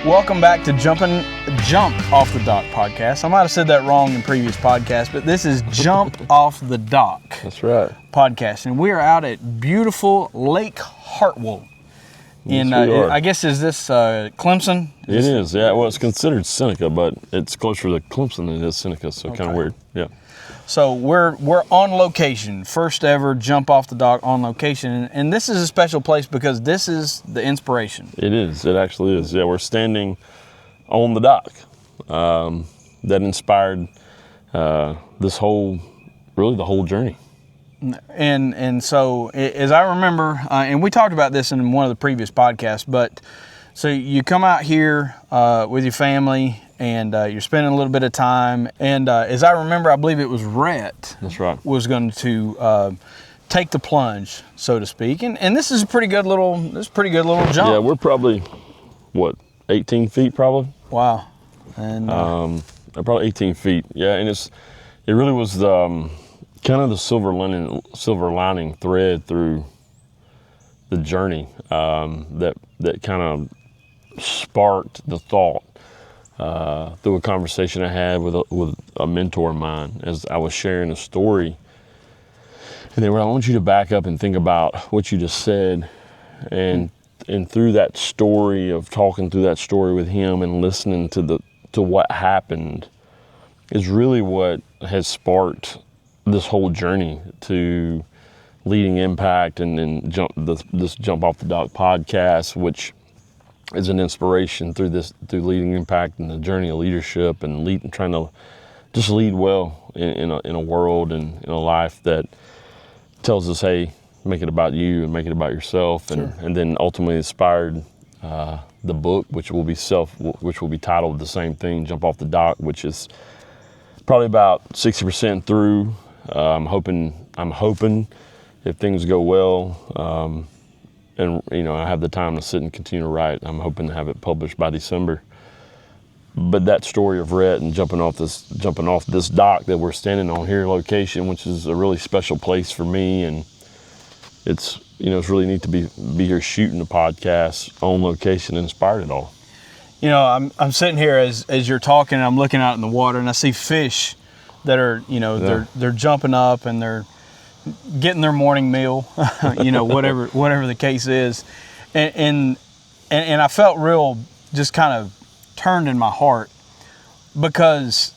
Welcome back to Jump Off the Dock podcast. I might have said that wrong in previous podcasts, but this is Jump Off the Dock. That's right. Podcast, and we are out at beautiful Lake Hartwell. Yes, we are. I guess is this Clemson? It is, yeah. Well, it's considered Seneca, but it's closer to Clemson than it is Seneca, so kind of weird. Yeah. So we're on location, first ever Jump Off the Dock on location, and this is a special place because this is the inspiration. It is. It actually is. Yeah, we're standing on the dock that inspired the whole journey. And so as I remember, and we talked about this in one of the previous podcasts, but so you come out here with your family and you're spending a little bit of time. And as I remember, I believe it was Rhett. That's right. Was going to take the plunge, so to speak. And this is a pretty good little jump. Yeah, we're probably, 18 feet probably? Wow. And probably 18 feet. Yeah, and it really was kind of the silver lining thread through the journey that kind of sparked the thought through a conversation I had with a mentor of mine as I was sharing a story. And they were, I want you to back up and think about what you just said. And through that story of talking through that story with him and listening to what happened is really what has sparked this whole journey to Leading Impact and then this Jump Off the Dock podcast, which is an inspiration through Leading Impact and the journey of leadership and trying to just lead well in a world and in a life that tells us, hey, make it about you and make it about yourself. Sure. And then ultimately inspired the book, which will be titled the same thing, Jump Off the Dock, which is probably about 60% through. I'm hoping if things go well, and I have the time to sit and continue to write, I'm hoping to have it published by December. But that story of Rhett and jumping off this dock that we're standing on here location, which is a really special place for me, and it's really neat to be here shooting a podcast on location and inspired it all. I'm sitting here as you're talking, and I'm looking out in the water, and I see fish that are, they're jumping up and they're getting their morning meal, whatever the case is. And I felt real just kind of turned in my heart because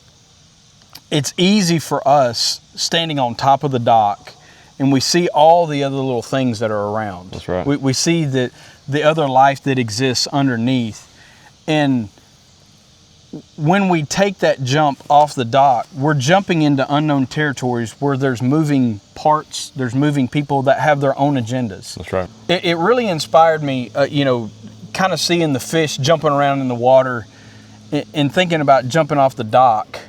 it's easy for us standing on top of the dock and we see all the other little things that are around. That's right. We see the other life that exists underneath. And when we take that jump off the dock, we're jumping into unknown territories where there's moving parts, there's moving people that have their own agendas. That's right. It really inspired me, kind of seeing the fish jumping around in the water and thinking about jumping off the dock.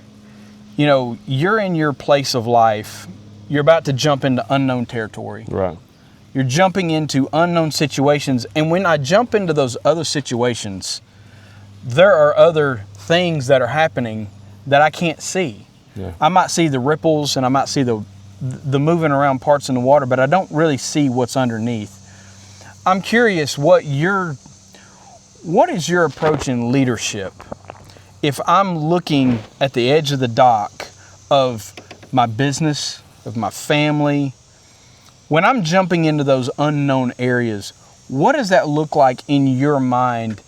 You're in your place of life. You're about to jump into unknown territory. Right. You're jumping into unknown situations. And when I jump into those other situations, there are other things that are happening that I can't see. Yeah. I might see the ripples and I might see the moving around parts in the water, but I don't really see what's underneath. I'm curious what is your approach in leadership? If I'm looking at the edge of the dock of my business, of my family, when I'm jumping into those unknown areas, what does that look like in your mind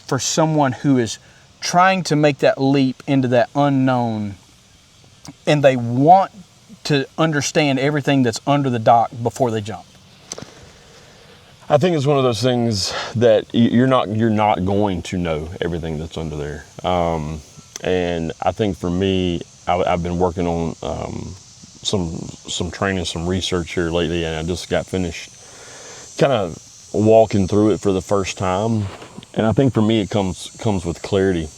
for someone who is trying to make that leap into that unknown and they want to understand everything that's under the dock before they jump? I think it's one of those things that you're not going to know everything that's under there. And I think for me, I've been working on some training, some research here lately, and I just got finished kind of walking through it for the first time. And I think for me, it comes with clarity.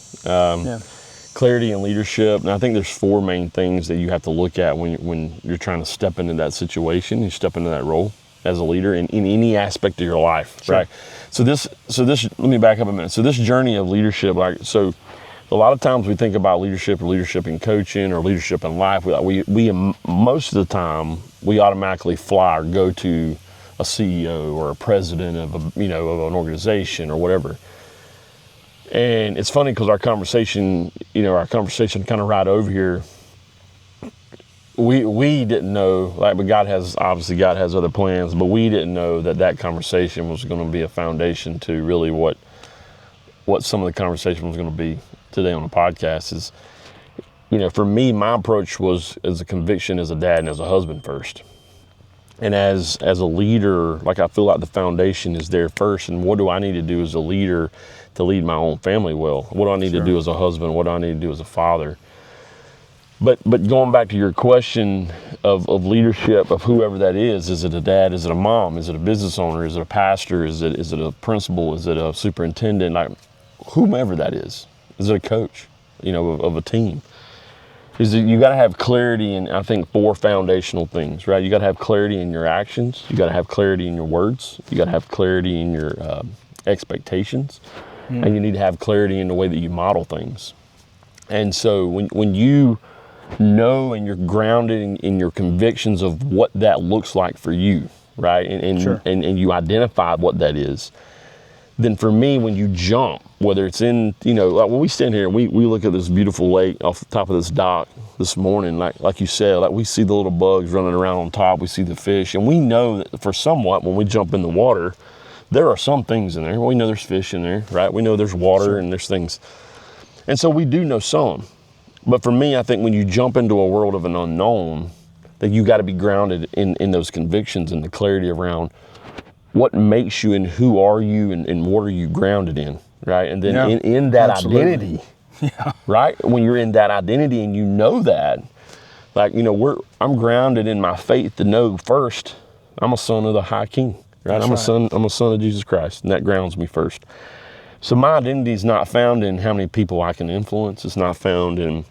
Clarity and leadership. And I think there's four main things that you have to look at when you're trying to step into that situation, you step into that role as a leader in any aspect of your life, sure. Right? So this, let me back up a minute. So this journey of leadership, so a lot of times we think about leadership or leadership in coaching or leadership in life. We most of the time we automatically fly or go to a CEO or a president of an organization or whatever. And it's funny because our conversation kind of right over here, we didn't know, like, but God has other plans, but we didn't know that conversation was going to be a foundation to really what some of the conversation was going to be today on the podcast. Is, for me, my approach was as a conviction as a dad and as a husband first. And as a leader, like, I feel like the foundation is there first. And what do I need to do as a leader to lead my own family well? What do I need to do as a husband? What do I need to do as a father? But going back to your question of leadership, of whoever that is it a dad? Is it a mom? Is it a business owner? Is it a pastor? Is it a principal? Is it a superintendent? Like, whomever that is it a coach, of a team? You got to have clarity in, I think, 4 foundational things, right? You got to have clarity in your actions. You got to have clarity in your words. You got to have clarity in your expectations. And you need to have clarity in the way that you model things. And so when you know and you're grounded in your convictions of what that looks like for you, right? And you identify what that is, then for me, when you jump, whether it's in, like when we stand here and we look at this beautiful lake off the top of this dock this morning, like you said, like, we see the little bugs running around on top, we see the fish, and we know that for somewhat, when we jump in the water, there are some things in there. We know there's fish in there, right? We know there's water and there's things. And so we do know some. But for me, I think when you jump into a world of an unknown, that you got to be grounded in those convictions and the clarity around what makes you and who are you and what are you grounded in, right? And then in that identity, right? When you're in that identity and you know that, like, I'm grounded in my faith to know first, I'm a son of the high king, right? I'm a son of Jesus Christ, and that grounds me first. So my identity is not found in how many people I can influence. It's not found in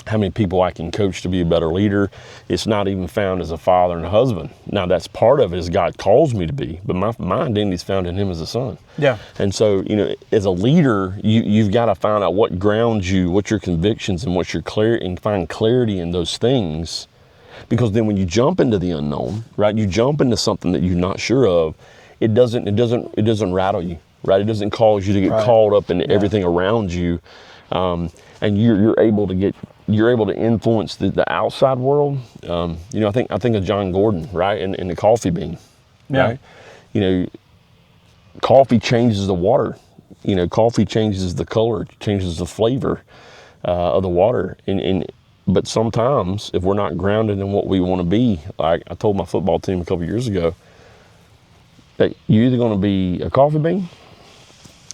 how many people I can coach to be a better leader. It's not even found as a father and a husband. Now, that's part of it, as God calls me to be, but my identity is found in him as a son. Yeah. And so, as a leader, you've got to find out what grounds you, what your convictions and what your and find clarity in those things. Because then when you jump into the unknown, right, you jump into something that you're not sure of, it doesn't rattle you, right? It doesn't cause you to get caught up in everything around you. And you're able to influence the outside world. I think of John Gordon, right, in the coffee bean, right? Coffee changes the water. Coffee changes the color, changes the flavor of the water. But sometimes, if we're not grounded in what we want to be, like I told my football team a couple years ago, that you're either going to be a coffee bean,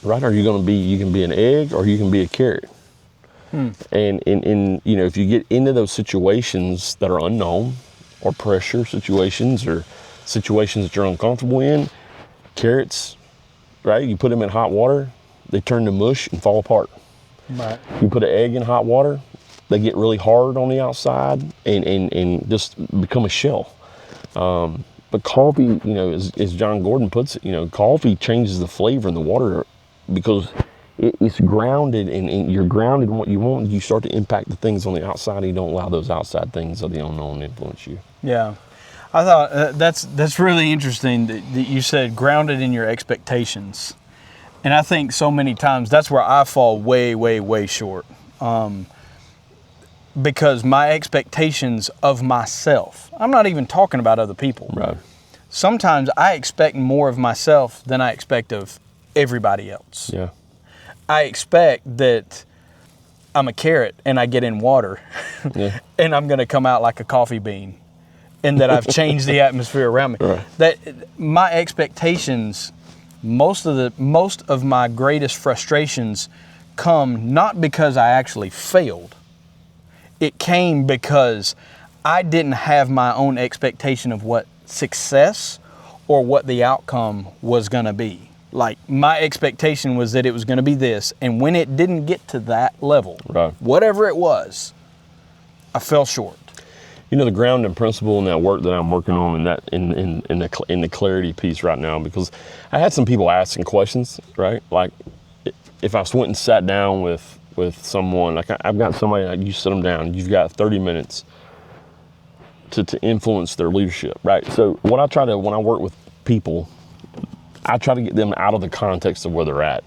right, or you can be an egg, or you can be a carrot. And if you get into those situations that are unknown, or pressure situations, or situations that you're uncomfortable in, carrots, right? You put them in hot water, they turn to mush and fall apart. Right. You put an egg in hot water, they get really hard on the outside and just become a shell. But coffee, as John Gordon puts it, coffee changes the flavor in the water because it's grounded and you're grounded in what you want. You start to impact the things on the outside, and you don't allow those outside things of the unknown to influence you. Yeah. I thought that's really interesting that you said grounded in your expectations. And I think so many times that's where I fall way, way, way short. Because my expectations of myself, I'm not even talking about other people. Right. Sometimes I expect more of myself than I expect of everybody else. Yeah. I expect that I'm a carrot and I get in water and I'm going to come out like a coffee bean, and that I've changed the atmosphere around me. Right. That my expectations, most of my greatest frustrations come not because I actually failed. It came because I didn't have my own expectation of what success or what the outcome was going to be. Like, my expectation was that it was going to be this, and when it didn't get to that level, right, whatever it was, I fell short. The grounding principle in that work that I'm working on, in the clarity piece right now, because I had some people asking questions, right? Like, if I went and sat down with someone, like I've got somebody, like, you sit them down, you've got 30 minutes to influence their leadership, right? So when I work with people, I try to get them out of the context of where they're at.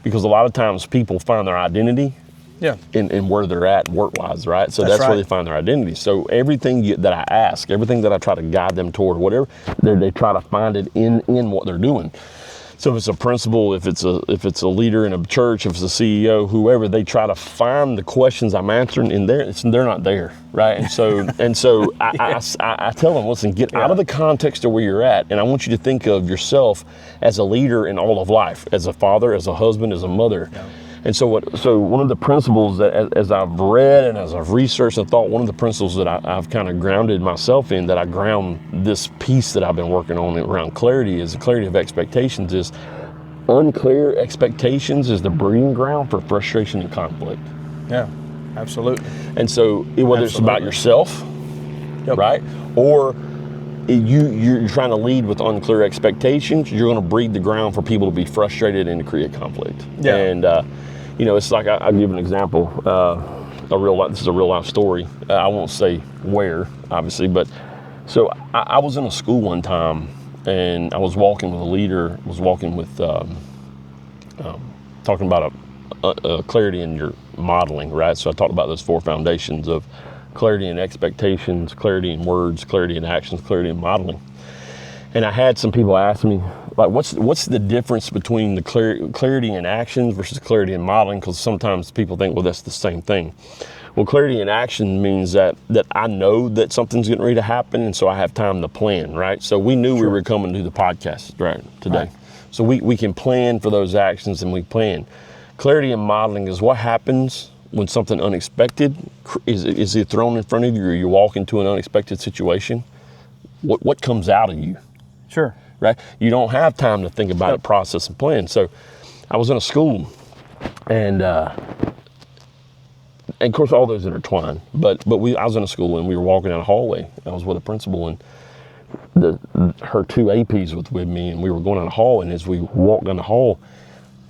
Because a lot of times people find their identity Yeah. in where they're at work-wise, right? So That's that's where right. they find their identity. So everything that I ask, everything that I try to guide them toward, whatever, they try to find it in what they're doing. So if it's a principal, if it's a leader in a church, if it's a CEO, whoever, they try to find the questions I'm answering in there. They're not there, right? And so I tell them, listen, get out of the context of where you're at, and I want you to think of yourself as a leader in all of life, as a father, as a husband, as a mother. Yeah. And so one of the principles that as I've read and as I've researched and thought, one of the principles that I've kind of grounded myself in, that I ground this piece that I've been working on around clarity, is the clarity of expectations. Is unclear expectations is the breeding ground for frustration and conflict. Yeah, absolutely. And so whether it's about yourself, right, or you're trying to lead with unclear expectations, you're going to breed the ground for people to be frustrated and to create conflict. Yeah. And it's like, I'll give an example. This is a real life story. I won't say where, obviously, but so I was in a school one time, and I was walking with a leader, talking about a clarity in your modeling, right? So I talked about those 4 foundations of clarity in expectations, clarity in words, clarity in actions, clarity in modeling. And I had some people ask me, like, what's the difference between the clarity in actions versus clarity in modeling? Because sometimes people think, well, that's the same thing. Well, clarity in action means that I know that something's getting ready to happen, and so I have time to plan, right? So we knew we were coming to do the podcast today. Right. So we can plan for those actions, and we plan. Clarity in modeling is what happens when something unexpected is it thrown in front of you, or you walk into an unexpected situation. What comes out of you? Sure. Right? You don't have time to think about it, process, and plan. So I was in a school, and of course all those intertwine. But I was in a school, and we were walking down a hallway. I was with a principal, and her 2 APs was with me, and we were going down the hall. And as we walked down the hall,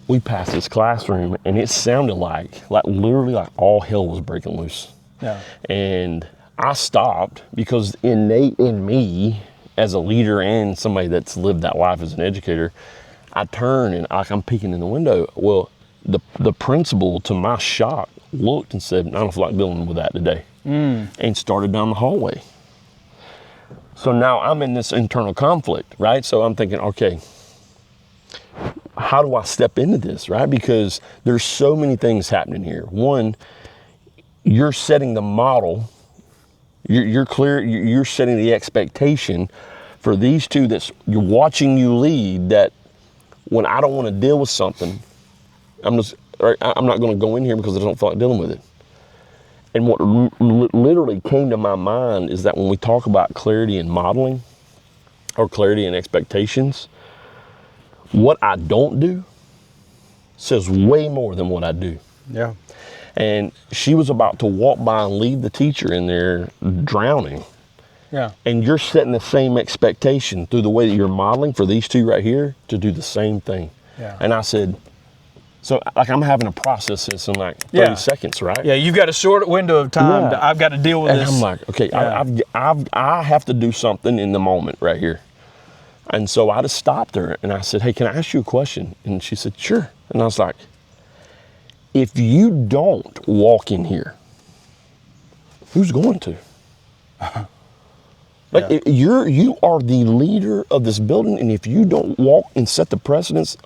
we passed this classroom, and it sounded like literally like all hell was breaking loose. Yeah. And I stopped, because innate in me, as a leader and somebody that's lived that life as an educator, I turn and I'm peeking in the window. Well, the principal, to my shock, looked and said, I don't feel like dealing with that today, and started down the hallway. So now I'm in this internal conflict, right? So I'm thinking, okay, how do I step into this, right? Because there's so many things happening here. One, you're setting the model. You're setting the expectation for these two you're watching you lead, that when I don't want to deal with something, I'm not going to go in here because I don't feel like dealing with it. And what literally came to my mind is that when we talk about clarity in modeling, or clarity in expectations, what I don't do says way more than what I do. Yeah. And she was about to walk by and leave the teacher in there drowning. Yeah. And you're setting the same expectation through the way that you're modeling for these two right here to do the same thing. Yeah. And I said, so like I'm having to process this in like 30 seconds, right? Yeah, you've got a short window of time. Yeah. I've got to deal with and this. I'm like, okay, I have to do something in the moment right here. And so I just stopped her and I said, hey, can I ask you a question? And she said, sure. And I was like, if you don't walk in here, who's going to? Like, you are the leader of this building, and if you don't walk and set the precedence,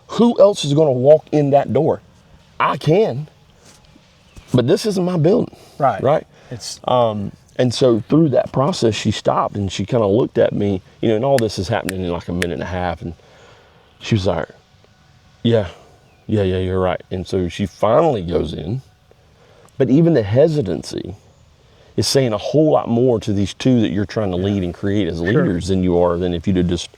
who else is going to walk in that door? I can, but this isn't my building. Right. Right. It's and so through that process, she stopped and she kind of looked at me, and all this is happening in like a minute and a half, and she was like, yeah, you're right. And so she finally goes in, but even the hesitancy is saying a whole lot more to these two that you're trying to lead and create as leaders than if you'd have just,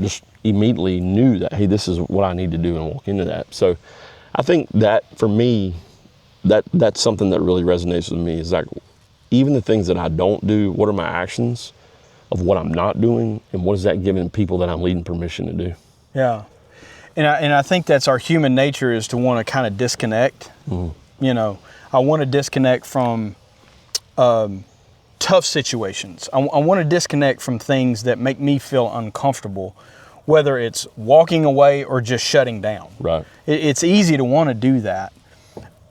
just immediately knew that, hey, this is what I need to do, and walk into that. So I think that for me, that's something that really resonates with me, is like, even the things that I don't do, what are my actions of what I'm not doing, and what is that giving people that I'm leading permission to do? Yeah. And I think that's our human nature, is to want to kind of disconnect. Mm-hmm. I want to disconnect from tough situations. I want to disconnect from things that make me feel uncomfortable, whether it's walking away or just shutting down. Right. It's easy to want to do that.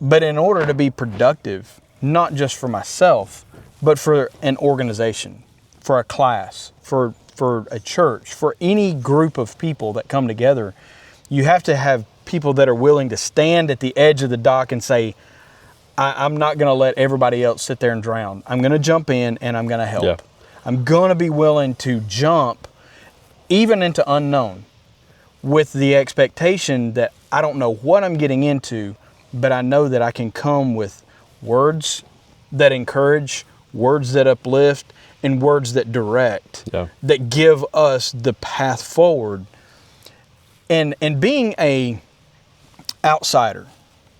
But in order to be productive, not just for myself, but for an organization, for a class, for a church, for any group of people that come together, you have to have people that are willing to stand at the edge of the dock and say, I'm not going to let everybody else sit there and drown. I'm going to jump in and I'm going to help. Yeah. I'm going to be willing to jump even into unknown with the expectation that I don't know what I'm getting into, but I know that I can come with words that encourage, words that uplift, and words that direct, that give us the path forward. And being a outsider,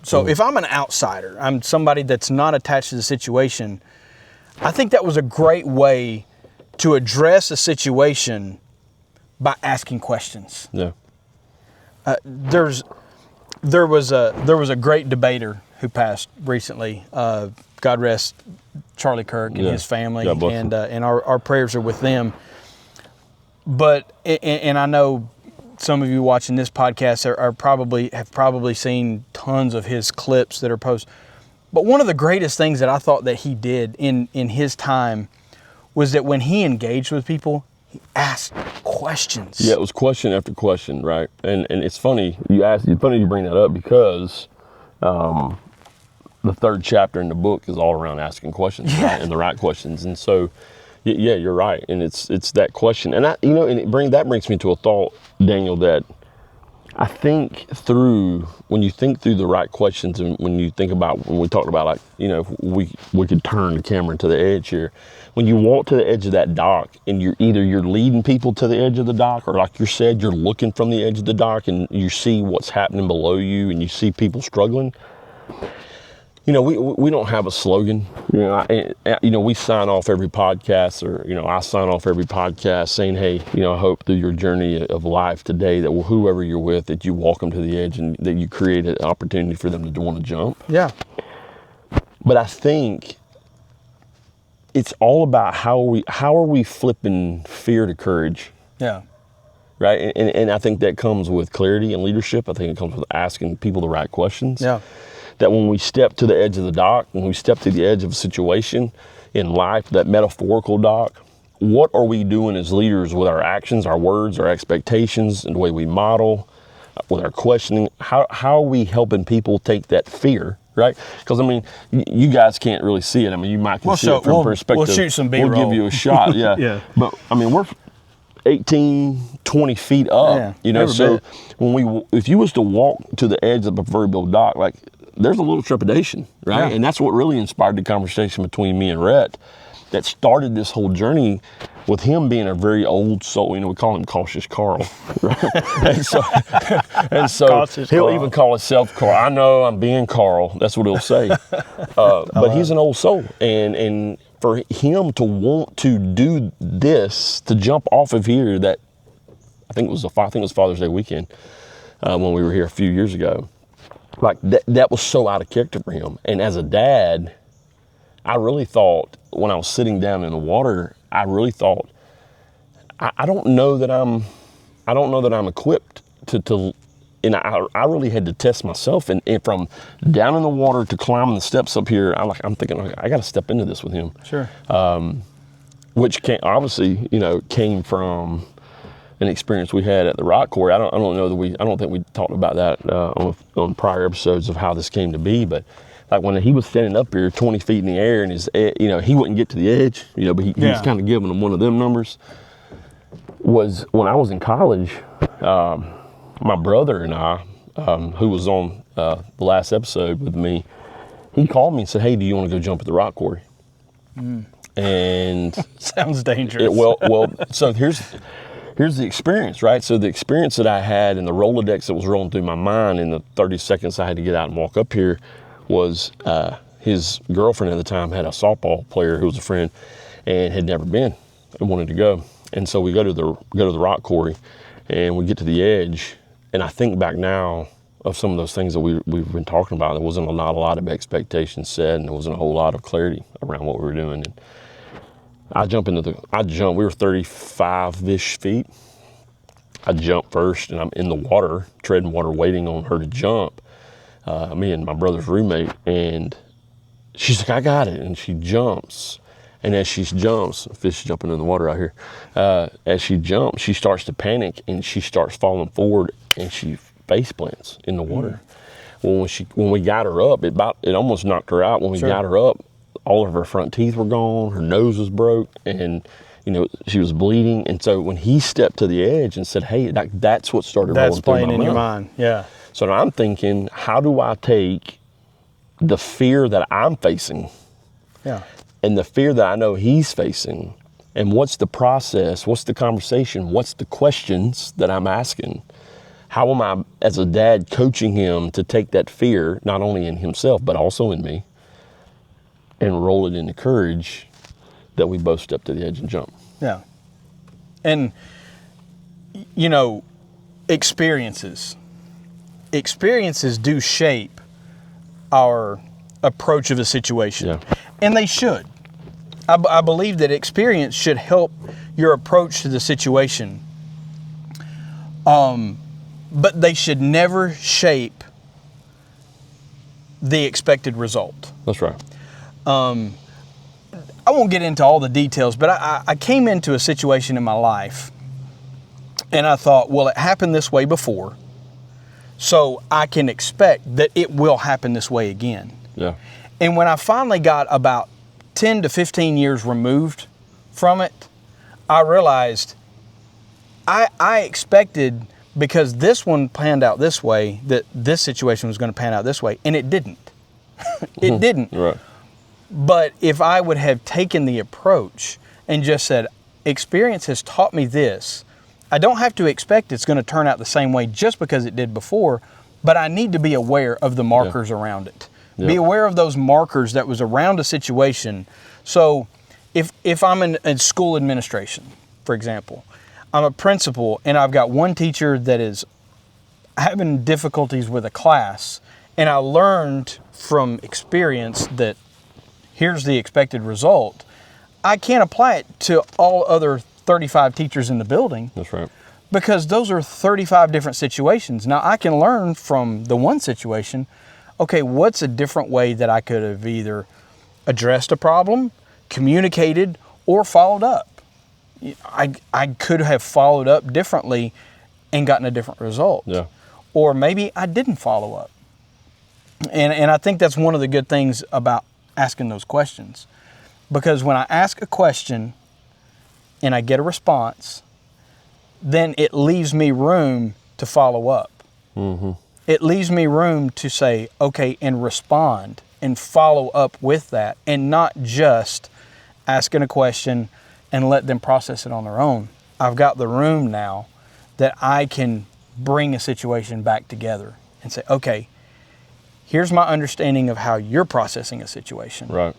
so if I'm an outsider, I'm somebody that's not attached to the situation, I think that was a great way to address a situation by asking questions. Yeah. There was a great debater who passed recently. God rest Charlie Kirk and his family, and our prayers are with them. But and I know some of you watching this podcast have probably seen tons of his clips that are posted. But one of the greatest things that I thought that he did in his time was that when he engaged with people, he asked questions. Yeah, it was question after question, right? And it's funny it's funny you bring that up because the third chapter in the book is all around asking questions, right? And the right questions. And so, yeah, you're right. And it's that question. And that brings me to a thought, Daniel, that I think when you think through the right questions, and when you think about, when we talked about, like, we could turn the camera to the edge here. When you walk to the edge of that dock and you're leading people to the edge of the dock, or like you said, you're looking from the edge of the dock and you see what's happening below you and you see people struggling. We don't have a slogan. We sign off every podcast, or I sign off every podcast saying, hey, I hope through your journey of life today that whoever you're with, that you walk them to the edge and that you create an opportunity for them to want to jump. Yeah. But I think it's all about how are we flipping fear to courage. Yeah. Right. And I think that comes with clarity and leadership. I think it comes with asking people the right questions. Yeah. That when we step to the edge of the dock, when we step to the edge of a situation in life, that metaphorical dock, what are we doing as leaders with our actions, our words, our expectations, and the way we model, with our questioning? How are we helping people take that fear, right? Because, you guys can't really see it. You might can see it from perspective. We'll shoot some B-roll. We'll give you a shot, yeah. Yeah. But, we're 18, 20 feet up, so if you was to walk to the edge of the proverbial dock, like, there's a little trepidation, right? Yeah. And that's what really inspired the conversation between me and Rhett that started this whole journey with him being a very old soul. We call him Cautious Carl, right? and so he'll even call himself Carl. I know I'm being Carl. That's what he'll say. But he's an old soul. And for him to want to do this, to jump off of here, that I think it was Father's Day weekend when we were here a few years ago. Like that was so out of character for him. And as a dad, I really thought when I was sitting down in the water, I really thought, I don't know that I'm equipped to and I really had to test myself. And from down in the water to climbing the steps up here, I'm thinking, I got to step into this with him. Sure. Which came from an experience we had at the rock quarry. I don't think we talked about that on prior episodes of how this came to be, but like when he was standing up here 20 feet in the air and he wouldn't get to the edge, but he was kind of giving them one of them numbers. Was when I was in college, my brother and I, who was on the last episode with me, he called me and said, hey, do you want to go jump at the rock quarry? And sounds dangerous. So here's the experience, right? So the experience that I had and the Rolodex that was rolling through my mind in the 30 seconds I had to get out and walk up here was his girlfriend at the time had a softball player who was a friend and had never been and wanted to go. And so we go to the rock quarry and we get to the edge. And I think back now of some of those things that we've been talking about. There wasn't not a lot of expectations set, and there wasn't a whole lot of clarity around what we were doing. And I jump, we were 35-ish feet. I jump first, and I'm in the water, treading water, waiting on her to jump. Me and my brother's roommate, and she's like, I got it, and she jumps. And as she jumps, fish jumping in the water out here, as she jumps, she starts to panic, and she starts falling forward, and she face plants in the water. Well, when we got her up, it almost knocked her out. When we got her up, all of her front teeth were gone, her nose was broke, and she was bleeding. And so when he stepped to the edge and said, "Hey," that's what started rolling through my mind. That's playing in your mind, yeah. So now I'm thinking, how do I take the fear that I'm facing, and the fear that I know he's facing, and what's the process, what's the conversation, what's the questions that I'm asking? How am I, as a dad, coaching him to take that fear, not only in himself, but also in me, and roll it into courage that we both step to the edge and jump? Yeah. And, experiences do shape our approach of a situation. Yeah. And they should. I believe that experience should help your approach to the situation. But they should never shape the expected result. That's right. I won't get into all the details, but I came into a situation in my life and I thought, well, it happened this way before, so I can expect that it will happen this way again. Yeah. And when I finally got about 10 to 15 years removed from it, I realized I expected, because this one panned out this way, that this situation was going to pan out this way, and it didn't. It didn't. Right. But if I would have taken the approach and just said, experience has taught me this, I don't have to expect it's going to turn out the same way just because it did before, but I need to be aware of the markers around it. Yeah. Be aware of those markers that was around a situation. So if I'm in school administration, for example, I'm a principal and I've got one teacher that is having difficulties with a class, and I learned from experience that here's the expected result, I can't apply it to all other 35 teachers in the building. That's right. Because those are 35 different situations. Now I can learn from the one situation, okay, what's a different way that I could have either addressed a problem, communicated, or followed up? I could have followed up differently and gotten a different result. Yeah. Or maybe I didn't follow up. And I think that's one of the good things about asking those questions. Because when I ask a question and I get a response, then it leaves me room to follow up. Mm-hmm. It leaves me room to say, okay, and respond and follow up with that, and not just asking a question and let them process it on their own. I've got the room now that I can bring a situation back together and say, okay, here's my understanding of how you're processing a situation. Right.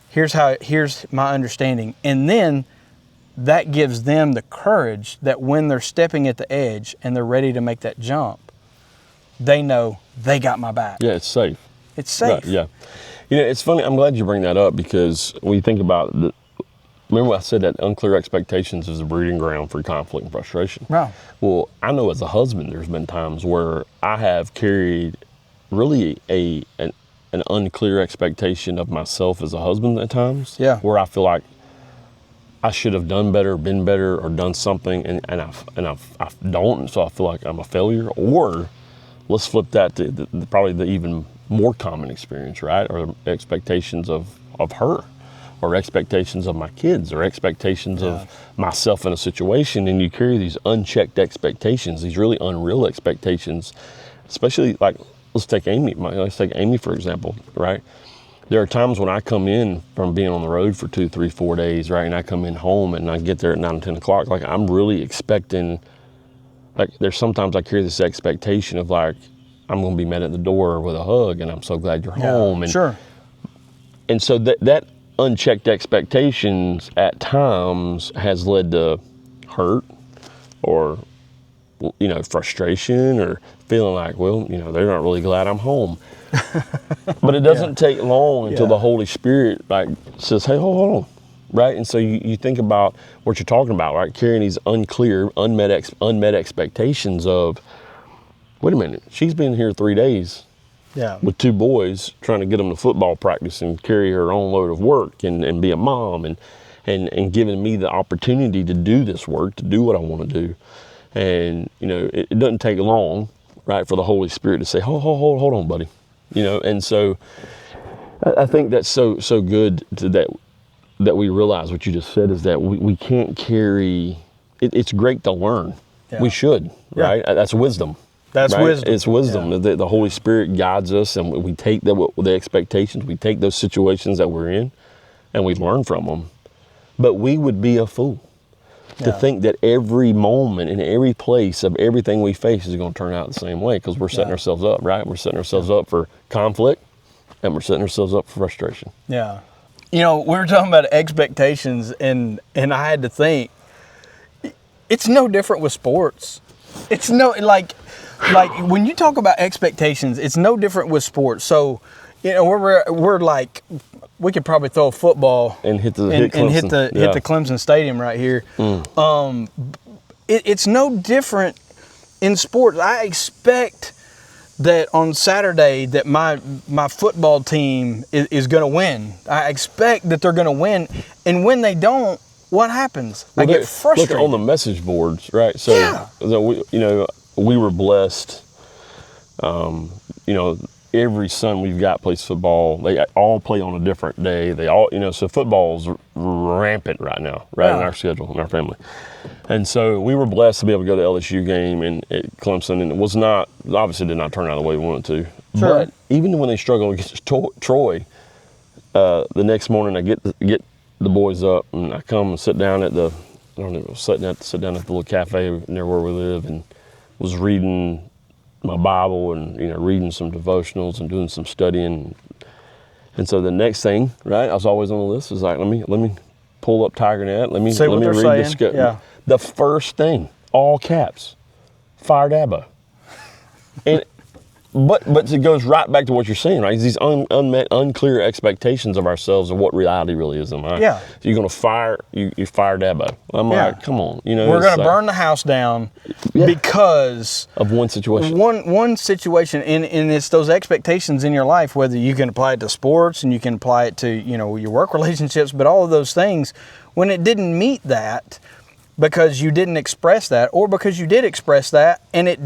Here's my understanding. And then that gives them the courage that when they're stepping at the edge and they're ready to make that jump, they know they got my back. Yeah, it's safe. It's safe. Right, yeah. It's funny. I'm glad you bring that up, because when you think about remember I said that unclear expectations is a breeding ground for conflict and frustration. Right. Well, I know as a husband, there's been times where I have carried really an unclear expectation of myself as a husband at times. Yeah. Where I feel like I should have done better, been better, or done something, and I don't, so I feel like I'm a failure. Or let's flip that to probably the even more common experience, right? Or expectations of her, or expectations of my kids, or expectations of myself in a situation. And you carry these unchecked expectations, these really unreal expectations, especially like, let's take Amy for example, right? There are times when I come in from being on the road for 2, 3, 4 days, right? And I come in home and I get there at 9 or 10 o'clock. Like, I'm really expecting, like, there's sometimes I carry this expectation of like, I'm going to be met at the door with a hug and I'm so glad you're home. And sure. And so that unchecked expectations at times has led to hurt, or, frustration, or feeling like, well, they're not really glad I'm home. But it doesn't take long until the Holy Spirit says, hey, hold on. right? And so you think about what you're talking about, right? Carrying these unmet expectations of, wait a minute, she's been here 3 days Yeah. with 2 boys, trying to get them to football practice and carry her own load of work and be a mom and giving me the opportunity to do this work, to do what I want to do. And, you know, it doesn't take long, right, for the Holy Spirit to say, hold on, buddy. You know, and so I think that's so good that we realize what you just said, is that we can't carry, it's great to learn. Yeah. We should, right? Yeah. That's wisdom. That's right? wisdom. It's wisdom. Yeah. The Holy Spirit guides us, and we take the expectations, we take those situations that we're in, and we learn from them. But we would be a fool to think that every moment and every place of everything we face is going to turn out the same way, because we're setting ourselves up, right? We're setting ourselves up for conflict, and we're setting ourselves up for frustration. Yeah. You know, we were talking about expectations, and I had to think, it's no different with sports. It's no, like when you talk about expectations, it's no different with sports. So, you know, we're like, we could probably throw a football and hit the Clemson Stadium right here. It's no different in sports. I expect that on Saturday that my football team is going to win. I expect that they're going to win, and when they don't, what happens? I get frustrated. Look on the message boards, right? So, we were blessed. You know, every son we've got plays football. They all play on a different day. They all, you know, so football's rampant right now, in our schedule, in our family. And so we were blessed to be able to go to the LSU game at Clemson, and it was not, obviously did not turn out the way we wanted to. Sure. But even when they struggled against Troy, the next morning I get the boys up, and I come and sit down at the, I don't know, sit down at the little cafe near where we live, and was reading my Bible and, you know, reading some devotionals and doing some studying. And so the next thing, right, I was always on the list, was like, let me pull up Tiger Net, let me read this. Yeah. The first thing, all caps, fire Dabo. And but it goes right back to what you're saying, right? These unmet, unclear expectations of ourselves and what reality really is in life. Yeah. So you're gonna fire you fire Dabo. I'm like, come on, you know. We're gonna burn the house down because of one situation. One situation, and it's those expectations in your life, whether you can apply it to sports and you can apply it to, you know, your work relationships, but all of those things, when it didn't meet that, because you didn't express that, or because you did express that and it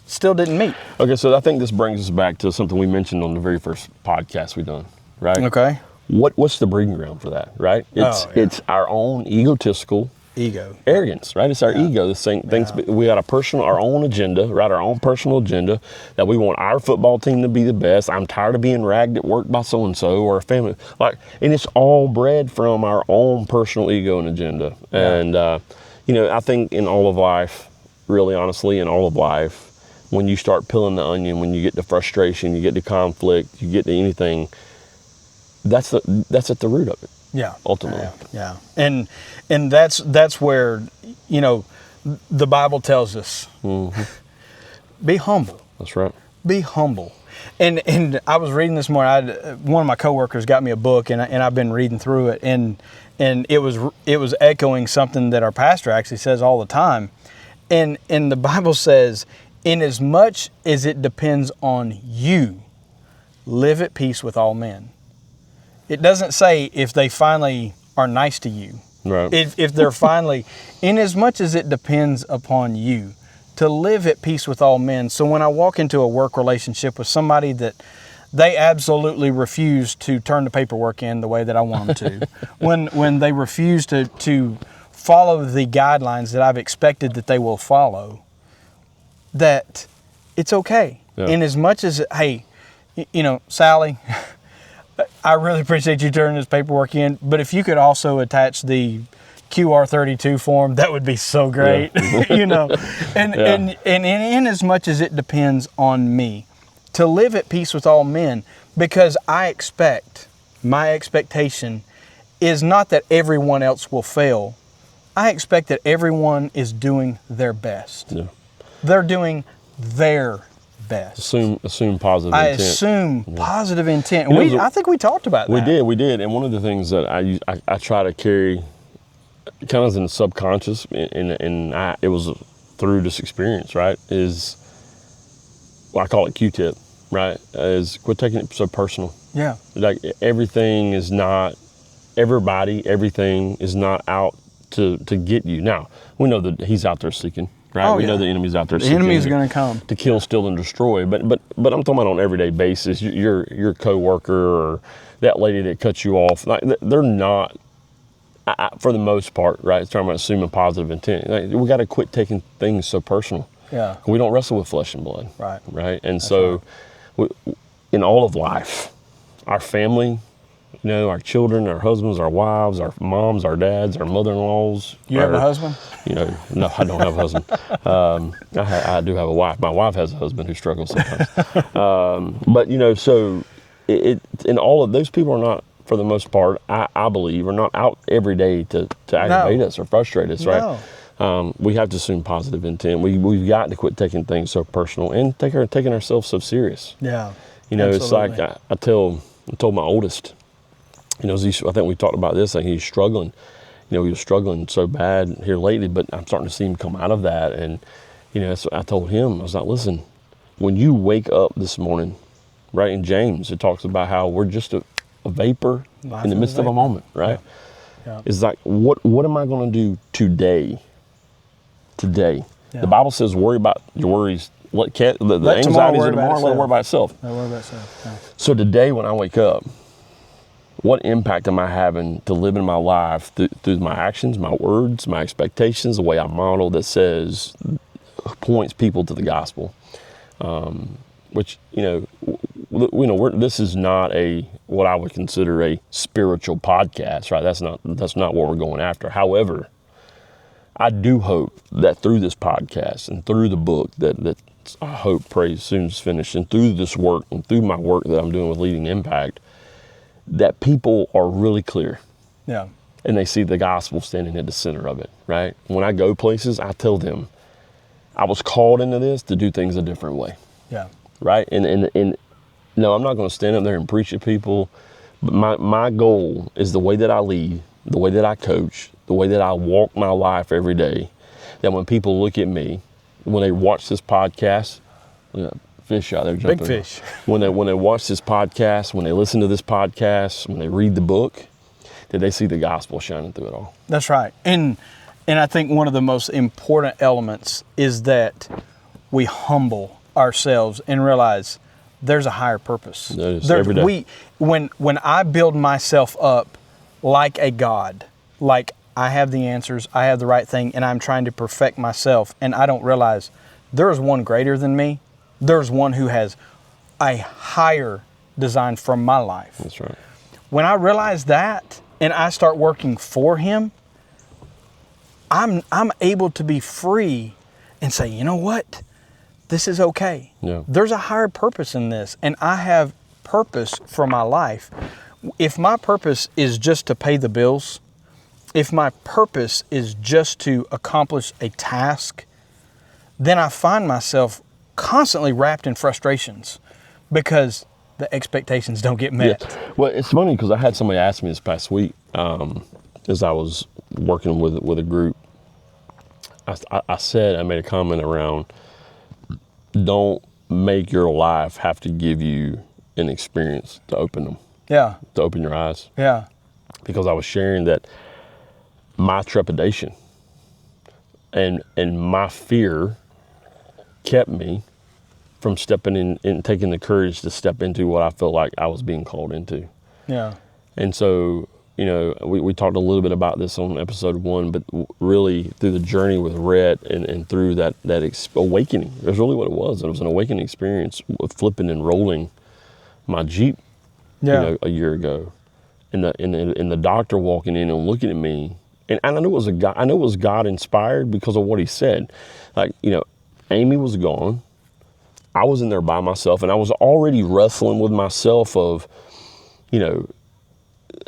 still didn't meet. Okay, so I think this brings us back to something we mentioned on the very first podcast we done, right? Okay. What's the breeding ground for that, right? It's our own egotistical arrogance, right? It's our ego. This thing thinks we got our own agenda, right? Our own personal agenda, that we want our football team to be the best. I'm tired of being ragged at work by so and so, or a family, and it's all bred from our own personal ego and agenda. And you know, I think in all of life, really honestly, in all of life, when you start peeling the onion, when you get to frustration, you get to conflict, you get to anything, that's at the root of it. Yeah. Ultimately. Yeah. And that's where, you know, the Bible tells us, be humble. That's right. Be humble. And I was reading this morning, one of my coworkers got me a book, and I've been reading through it, and it was echoing something that our pastor actually says all the time. And the Bible says, in as much as it depends on you, live at peace with all men. It doesn't say if they finally are nice to you. Right. If they're finally, in as much as it depends upon you, to live at peace with all men. So when I walk into a work relationship with somebody that they absolutely refuse to turn the paperwork in the way that I want them to, when they refuse to follow the guidelines that I've expected that they will follow, that it's okay. Yeah. In as much as, hey, you know, Sally, I really appreciate you turning this paperwork in, but if you could also attach the QR32 form, that would be so great. Yeah. You know, and in as much as it depends on me, to live at peace with all men, because my expectation is not that everyone else will fail. I expect that everyone is doing their best. Yeah. They're doing their best. Assume positive I intent. assume positive intent. You know, I think we talked about that. We did. And one of the things that I try to carry kind of in the subconscious, and it was through this experience, right, is, well, I call it Q-tip, right, is quit taking it so personal. Yeah. Like everything is not out to get you. Now, we know that he's out there seeking, right? Oh, we yeah. know the enemy's out there The seeking. enemy's going to come. To kill, steal, and destroy. But I'm talking about on an everyday basis. Your coworker or that lady that cuts you off, like, they're not, for the most part, right? It's talking about assuming positive intent. Like, we got to quit taking things so personal. Yeah. We don't wrestle with flesh and blood. Right. Right. And That's so, in all of life, our family, our children, our husbands, our wives, our moms, our dads, our mother-in-laws. You have a husband? No, I don't have a husband. I do have a wife. My wife has a husband who struggles sometimes. But so and all of those people are not, for the most part, I believe, are not out every day to aggravate us or frustrate us, right? No. We have to assume positive intent. We've got to quit taking things so personal and taking ourselves so serious. Yeah. It's like I told my oldest, I think we talked about this, like he's struggling. He was struggling so bad here lately, but I'm starting to see him come out of that. And, so I told him, I was like, listen, when you wake up this morning, right, in James, it talks about how we're just a vapor in the midst of a moment, right? Yeah. It's like, what am I going to do today? Yeah. The Bible says, worry about your worries. Let the anxieties of tomorrow, let it worry about itself. Let it worry about itself. Yeah. So today when I wake up, what impact am I having to live in my life through my actions, my words, my expectations, the way I model that points people to the gospel? Which, this is not what I would consider a spiritual podcast, right? That's not what we're going after. However, I do hope that through this podcast and through the book that I hope, pray, soon is finished, and through this work and through my work that I'm doing with Leading Impact, that people are really clear. Yeah. And they see the gospel standing at the center of it, right? When I go places, I tell them, I was called into this to do things a different way. Yeah. Right? And no, I'm not going to stand up there and preach to people, but my goal is the way that I lead, the way that I coach, the way that I walk my life every day, that when people look at me, when they watch this podcast, fish out there jumping. Big fish. When they watch this podcast, when they listen to this podcast, when they read the book, that they see the gospel shining through it all. That's right. And I think one of the most important elements is that we humble ourselves and realize there's a higher purpose. That is every day. When I build myself up like a God, like I have the answers, I have the right thing, and I'm trying to perfect myself, and I don't realize there is one greater than me. There's one who has a higher design for my life. That's right. When I realize that and I start working for him, I'm able to be free and say, you know what? This is okay. Yeah. There's a higher purpose in this, and I have purpose for my life. If my purpose is just to pay the bills, if my purpose is just to accomplish a task, then I find myself constantly wrapped in frustrations because the expectations don't get met. Yeah. Well, it's funny because I had somebody ask me this past week as I was working with a group. I made a comment around, don't make your life have to give you an experience to open them. Yeah. To open your eyes. Yeah. Because I was sharing that my trepidation and my fear kept me from stepping in and taking the courage to step into what I felt like I was being called into. Yeah. And so, we talked a little bit about this on episode 1, but really through the journey with Rhett and through that awakening, that's really what it was. It was an awakening experience with flipping and rolling my Jeep, a year ago. And the doctor walking in and looking at me, and I knew it was God inspired because of what he said. Like, Amy was gone. I was in there by myself, and I was already wrestling with myself of,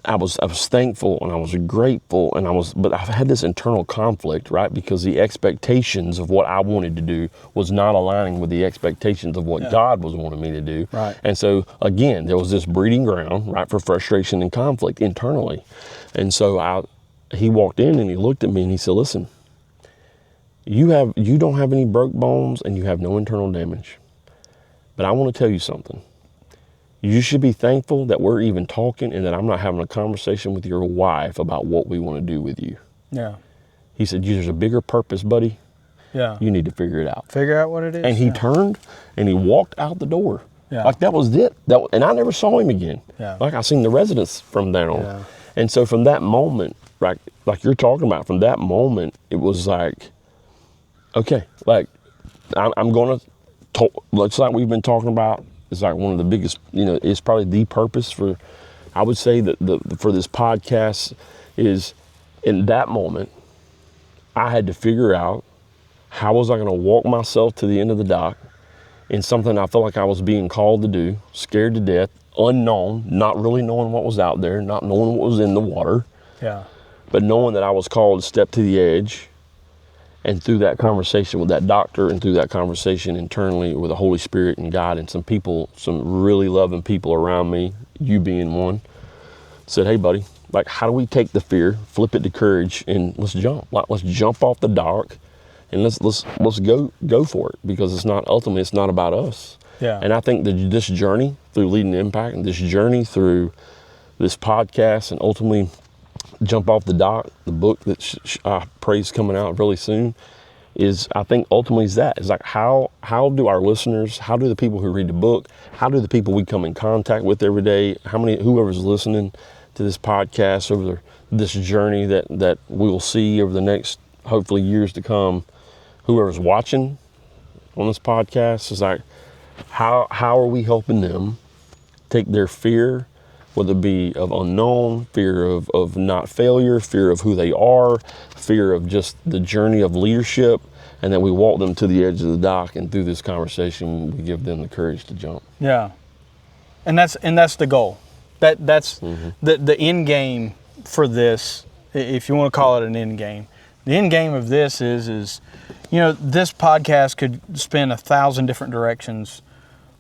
I was thankful and I was grateful but I had this internal conflict, right? Because the expectations of what I wanted to do was not aligning with the expectations of what God was wanting me to do. Right. And so again, there was this breeding ground, right, for frustration and conflict internally. And so he walked in and he looked at me and he said, listen, you don't have any broke bones and you have no internal damage. But I want to tell you something. You should be thankful that we're even talking and that I'm not having a conversation with your wife about what we want to do with you. Yeah. He said, there's a bigger purpose, buddy. Yeah. You need to figure it out. Figure out what it is. And he turned and he walked out the door. Yeah. Like that was it. And I never saw him again. Yeah. Like I seen the residents from then on. Yeah. And so from that moment, like you're talking about, from that moment, it was like, okay, like I'm going to talk, looks like we've been talking about. It's like one of the biggest, it's probably the purpose for, I would say that for this podcast is in that moment, I had to figure out how was I going to walk myself to the end of the dock in something I felt like I was being called to do, scared to death, unknown, not really knowing what was out there, not knowing what was in the water, but knowing that I was called to step to the edge. And through that conversation with that doctor and through that conversation internally with the Holy Spirit and God and some people, some really loving people around me, you being one, said, hey, buddy, like, how do we take the fear, flip it to courage, and let's jump. Like, let's jump off the dock and let's go for it, because it's not about us. Yeah. And I think that this journey through Leading Impact and this journey through this podcast and ultimately Jump Off the Dock, the book that I pray is coming out really soon, is I think ultimately is that. It's like how do our listeners, how do the people who read the book, how do the people we come in contact with every day, whoever's listening to this podcast over this journey that we will see over the next, hopefully, years to come, whoever's watching on this podcast, is like, how are we helping them take their fear, whether it be of unknown, fear of not failure, fear of who they are, fear of just the journey of leadership, and then we walk them to the edge of the dock, and through this conversation, we give them the courage to jump. Yeah, and that's the goal. That's the end game for this, if you want to call it an end game. The end game of this is this podcast could spin 1,000 different directions.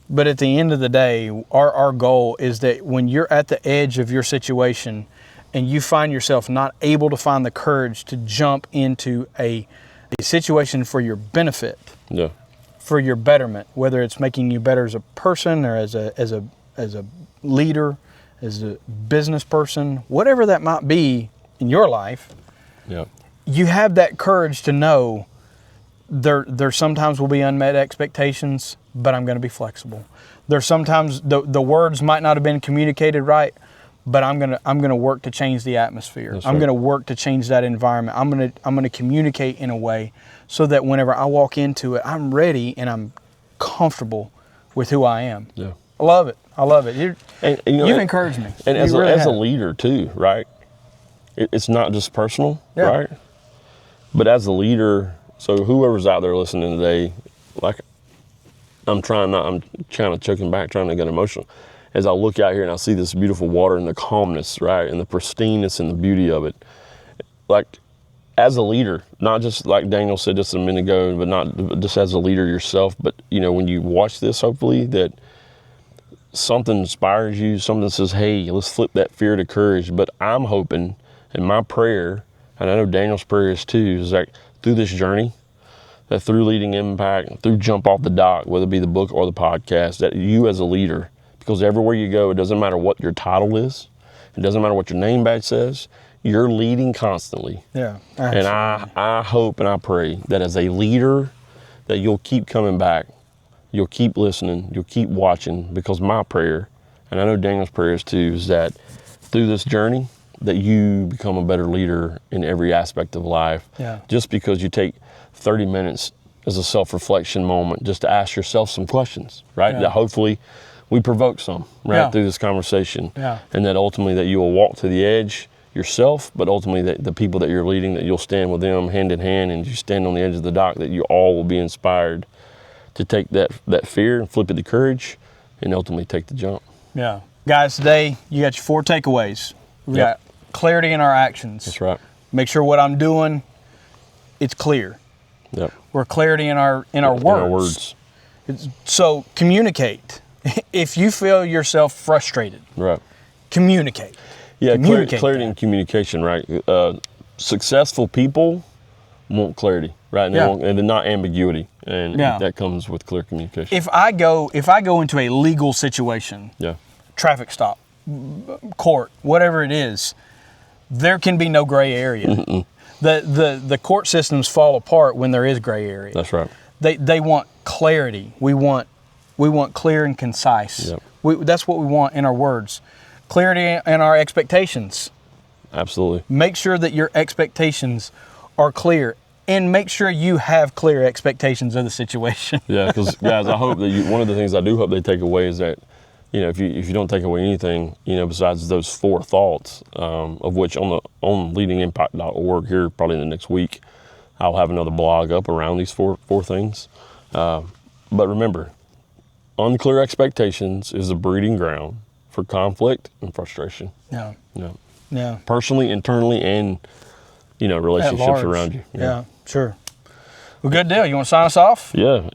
But at the end of the day, our goal is that when you're at the edge of your situation and you find yourself not able to find the courage to jump into a situation for your benefit, for your betterment, whether it's making you better as a person or as a leader, as a business person, whatever that might be in your life, you have that courage to know there sometimes will be unmet expectations, but I'm going to be flexible. There's sometimes the words might not have been communicated right, but I'm going to work to change the atmosphere. That's I'm right. going to work to change that environment. I'm going to communicate in a way so that whenever I walk into it, I'm ready and I'm comfortable with who I am. Yeah. I love it. You've encouraged me. And as really a leader too, right? It's not just personal, right? But as a leader, so whoever's out there listening today, like I'm kind of choking back, trying to get emotional. As I look out here and I see this beautiful water and the calmness, right? And the pristineness and the beauty of it. Like, as a leader, not just like Daniel said just a minute ago, but not just as a leader yourself, but when you watch this, hopefully that something inspires you, something says, hey, let's flip that fear to courage. But I'm hoping, and my prayer, and I know Daniel's prayer is too, is like through this journey, that through Leading Impact, through Jump Off the Dock, whether it be the book or the podcast, that you as a leader, because everywhere you go, it doesn't matter what your title is, it doesn't matter what your name badge says, you're leading constantly. Yeah, absolutely. And I hope and I pray that as a leader, that you'll keep coming back, you'll keep listening, you'll keep watching, because my prayer, and I know Daniel's prayer is too, is that through this journey, that you become a better leader in every aspect of life. Yeah. Just because you take 30 minutes as a self-reflection moment just to ask yourself some questions, right? Yeah. That hopefully we provoke some, right, through this conversation. Yeah. And that ultimately that you will walk to the edge yourself, but ultimately that the people that you're leading, that you'll stand with them hand in hand, and you stand on the edge of the dock, that you all will be inspired to take that fear and flip it to courage and ultimately take the jump. Yeah. Guys, today you got your 4 takeaways. We got clarity in our actions. That's right. Make sure what I'm doing, it's clear. Yep. We're clarity in our words. In our words. So communicate. If you feel yourself frustrated, Right. communicate. Yeah, Communicate clarity that. and communication, right? Successful people want clarity, right? And Yeah. and not ambiguity, and Yeah. that comes with clear communication. If I go into a legal situation, Yeah. traffic stop, court, whatever it is, there can be no gray area. The court systems fall apart when there is gray area. That's right. They want clarity. We want clear and concise. Yep. That's what we want in our words. Clarity in our expectations. Absolutely. Make sure that your expectations are clear, and make sure you have clear expectations of the situation. Yeah, because guys, I hope that one of the things I do hope they take away is that, if you don't take away anything, besides those 4 thoughts, of which on leadingimpact.org here probably in the next week, I'll have another blog up around these four things. But remember, unclear expectations is a breeding ground for conflict and frustration. Yeah. Yeah. Yeah. Personally, internally, and relationships around you. Yeah, sure. Well, good deal. You want to sign us off? Yeah.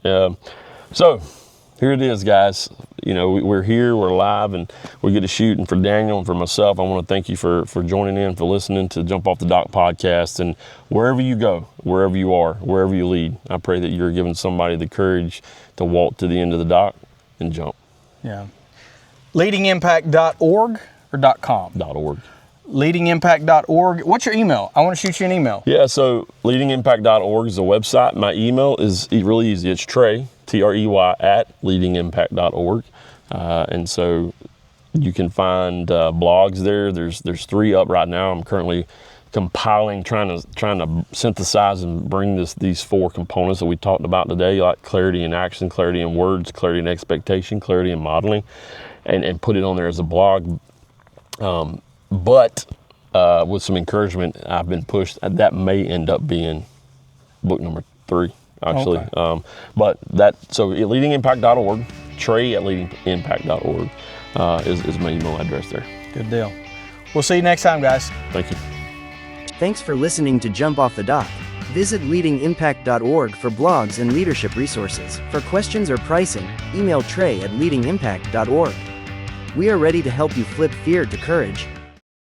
So here it is, guys. We're here, we're live, and we get to shoot. And for Daniel and for myself, I want to thank you for joining in, for listening to Jump Off the Dock podcast. And wherever you go, wherever you are, wherever you lead, I pray that you're giving somebody the courage to walk to the end of the dock and jump. Yeah. Leadingimpact.org or .com? .org. Leadingimpact.org. What's your email? I want to shoot you an email. Yeah, so leadingimpact.org is a website. My email is really easy. It's Trey, Trey, at leadingimpact.org. And so you can find blogs there. There's 3 up right now. I'm currently compiling, trying to synthesize and bring these 4 components that we talked about today, like clarity in action, clarity in words, clarity in expectation, clarity in modeling, and put it on there as a blog. But with some encouragement, I've been pushed. That may end up being book number 3, actually. Okay. So at leadingimpact.org, Trey at leadingimpact.org is my email address there. Good deal. We'll see you next time, guys. Thank you. Thanks for listening to Jump Off the Dock. Visit leadingimpact.org for blogs and leadership resources. For questions or pricing, email Trey at leadingimpact.org. We are ready to help you flip fear to courage